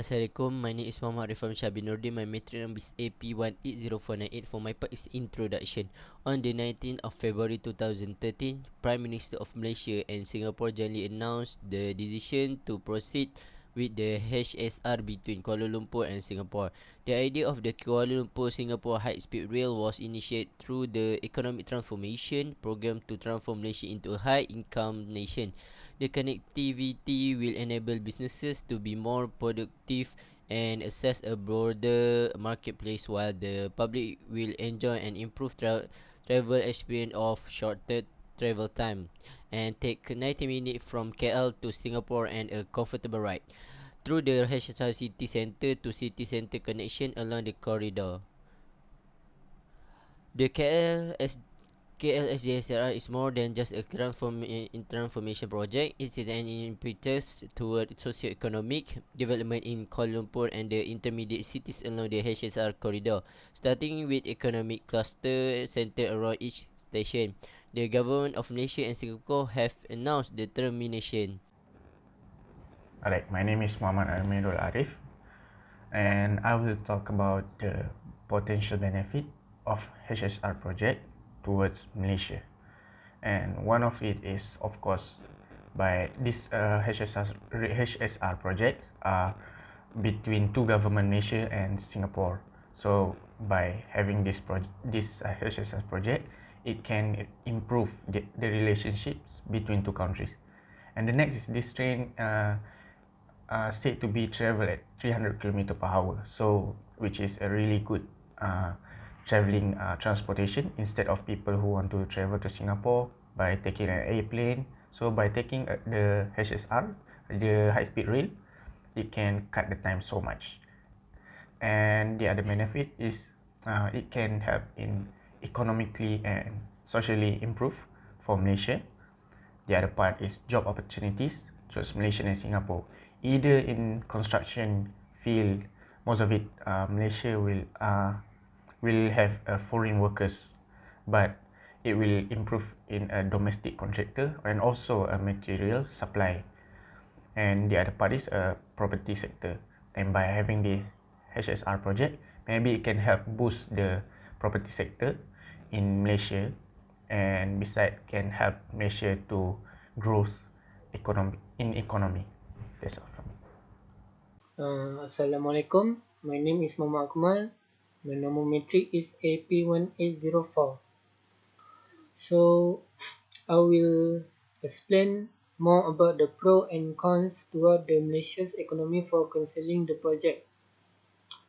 Assalamualaikum, my name is Muhammad from Nordin. My metric number is AP180498. For my part is introduction. On the 19th of February 2013, Prime Minister of Malaysia and Singapore jointly announced the decision to proceed with the HSR between Kuala Lumpur and Singapore. The idea of the Kuala Lumpur-Singapore high-speed rail was initiated through the Economic Transformation Program to transform Malaysia into a high-income nation. The connectivity will enable businesses to be more productive and access a broader marketplace, while the public will enjoy an improved travel experience of shorter travel time and take 90 minutes from KL to Singapore and a comfortable ride through the HSR city center to city center connection along the corridor. The KL-SGSR is more than just a transformation project. It is an impetus toward socio-economic development in Kuala Lumpur and the intermediate cities along the HSR corridor, starting with economic cluster centered around each station. The government of Malaysia and Singapore have announced the termination. Alright, my name is Muhammad AMIRRUL ARIF, and I will talk about the potential benefit of HSR project towards Malaysia. And one of it is, of course, by this HSR projects are between two government, Malaysia and Singapore. So by having this HSR project, it can improve the relationships between two countries. And the next is this train said to be travel at 300 km per hour, so which is a really good traveling transportation instead of people who want to travel to Singapore by taking an airplane. So by taking the HSR, the high speed rail, it can cut the time so much. And the other benefit is it can help in economically and socially improve for Malaysia. The other part is job opportunities towards Malaysia and Singapore, either in construction field. Most of it Malaysia will have foreign workers, but it will improve in a domestic contractor and also a material supply. And the other part is a property sector, and by having the HSR project, maybe it can help boost the property sector in Malaysia, and besides can help Malaysia to growth economy. That's all from me. Assalamualaikum. My name is Muhammad AKMAL. My number metric is AP1804. So I will explain more about the pros and cons toward the Malaysia's economy for cancelling the project.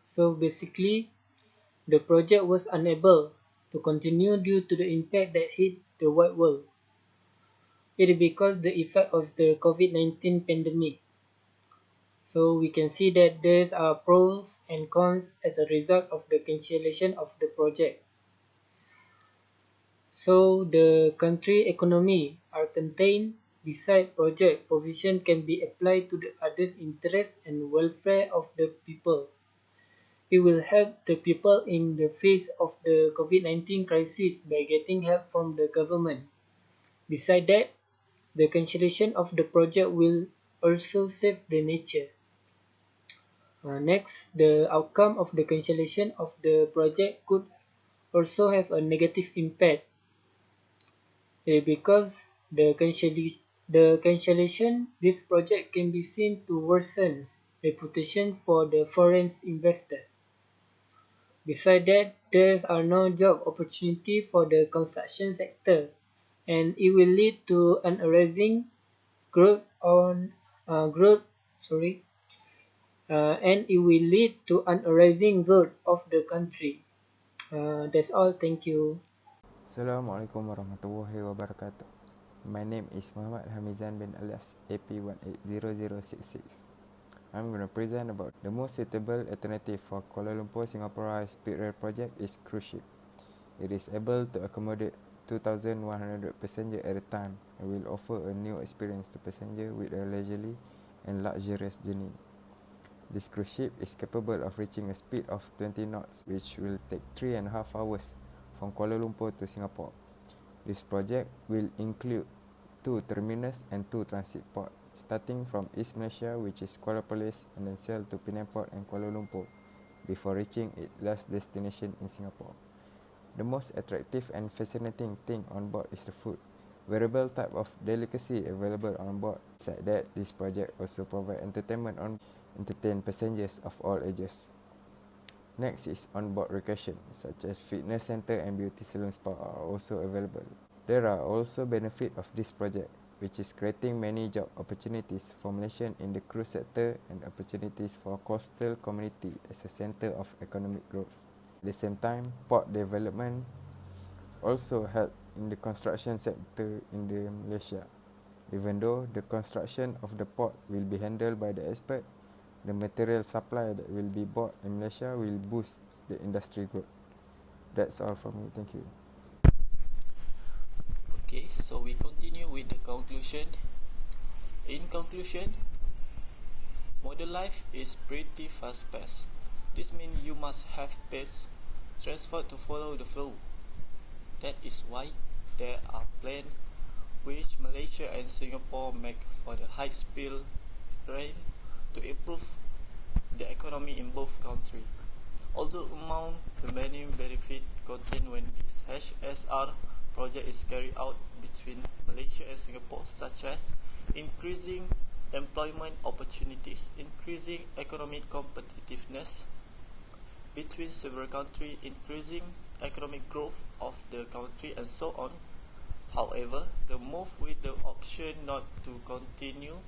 So basically, the project was unable to continue due to the impact that hit the wide world. It is because the effect of the COVID-19 pandemic. So we can see that there are pros and cons as a result of the cancellation of the project. So the country economy are contained. Beside project, provision can be applied to the others' interests and welfare of the people. It will help the people in the face of the COVID-19 crisis by getting help from the government. Besides that, the cancellation of the project will also save the nature. Next, the outcome of the cancellation of the project could also have a negative impact because the cancellation, this project can be seen to worsen reputation for the foreign investor. Besides that, there are no job opportunity for the construction sector, and it will lead to an rising growth and it will lead to an rising growth of the country. That's all. Thank you. Assalamualaikum warahmatullahi wabarakatuh. My name is Muhammad HAMIZAN bin ALYAS, AP180066. I'm going to present about the most suitable alternative for Kuala Lumpur Singapore High Speed Rail project is cruise ship. It is able to accommodate 2,100 passengers at a time and will offer a new experience to passengers with a leisurely and luxurious journey. This cruise ship is capable of reaching a speed of 20 knots, which will take 3.5 hours from Kuala Lumpur to Singapore. This project will include 2 terminals and 2 transit ports, starting from East Malaysia, which is Kuala Perlis, and then sail to Penang Port and Kuala Lumpur before reaching its last destination in Singapore. The most attractive and fascinating thing on board is the food. Variable type of delicacy available on board. Besides that, this project also provides entertainment entertain passengers of all ages. Next is onboard recreation, such as fitness center and beauty salon spa are also available. There are also benefits of this project, which is creating many job opportunities for Malaysians in the cruise sector and opportunities for coastal community as a center of economic growth. At the same time, port development also help in the construction sector in the Malaysia. Even though the construction of the port will be handled by the expert, the material supply that will be bought in Malaysia will boost the industry growth. That's all from me. Thank you. Okay, so we continue with the conclusion. In conclusion, modern life is pretty fast-paced. This means you must have pace, transfer to follow the flow. That is why there are plans which Malaysia and Singapore make for the high-speed rail to improve the economy in both countries. Although among the many benefits contained when this HSR project is carried out between Malaysia and Singapore, such as increasing employment opportunities, increasing economic competitiveness between several countries, increasing economic growth of the country, and so on. However, the move with the option not to continue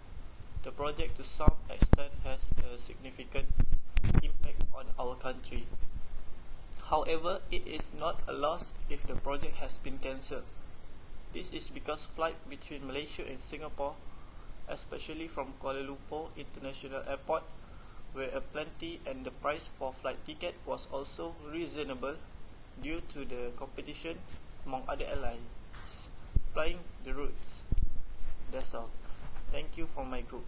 the project to some extent has a significant impact on our country. However, it is not a loss if the project has been cancelled. This is because flights between Malaysia and Singapore, especially from Kuala Lumpur International Airport, were plenty, and the price for flight ticket was also reasonable due to the competition among other airlines flying the routes. That's all. Thank you from my group.